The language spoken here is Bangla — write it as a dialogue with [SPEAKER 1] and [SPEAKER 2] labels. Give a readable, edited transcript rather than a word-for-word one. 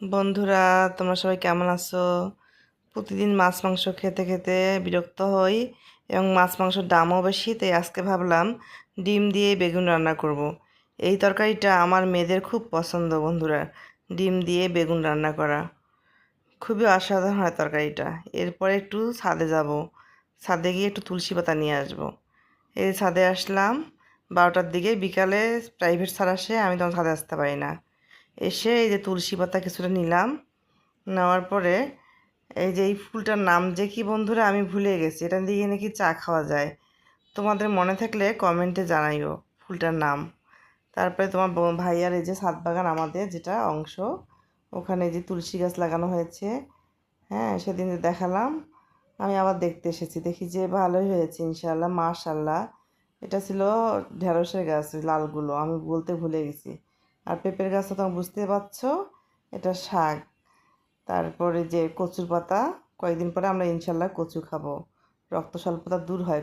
[SPEAKER 1] বন্ধুরা, তোমরা সবাই কেমন আছো? প্রতিদিন মাছ মাংস খেতে খেতে বিরক্ত হই এবং মাছ মাংসের দামও বেশি, তাই আজকে ভাবলাম ডিম দিয়ে বেগুন রান্না করব। এই তরকারিটা আমার মেয়েদের খুব পছন্দ বন্ধুরা। ডিম দিয়ে বেগুন রান্না করা খুবই অসাধারণ হয় তরকারিটা। এরপরে একটু ছাদে যাব, ছাদে গিয়ে একটু তুলসী পাতা নিয়ে আসব। এই ছাদে আসলাম 12টার দিকে, বিকালে প্রাইভেট স্যার আসে, আমি তখন ছাদে আসতে পারি না। এসে এই যে তুলসী পাতা কিছুটা নিলাম, নেওয়ার পরে এই যে এই ফুলটার নাম যে কি বন্ধুরা আমি ভুলে গেছি, এটা দিয়ে নাকি চা খাওয়া যায়। তোমাদের মনে থাকলে কমেন্টে জানাইও ফুলটার নাম। তারপরে তোমার ভাইয়ার এই যে ছাদ বাগান আমাদের যেটা অংশ, ওখানে যে তুলসী গাছ লাগানো হয়েছে, হ্যাঁ সেদিন যে দেখালাম, আমি আবার দেখতে এসেছি, দেখি যে ভালোই হয়েছে ইনশাআল্লাহ মাশাআল্লাহ। এটা ছিল ঢেঁড়সের গাছ, লালগুলো আমি বলতে ভুলে গেছি। আর পেঁপের গাছটা তো বুঝতে পারছো, এটা শাক। তারপরে যে কচুর পাতা, কয়েকদিন পরে আমরা ইনশাল্লাহ কচু খাবো, রক্ত স্বল্পতা দূর হয়।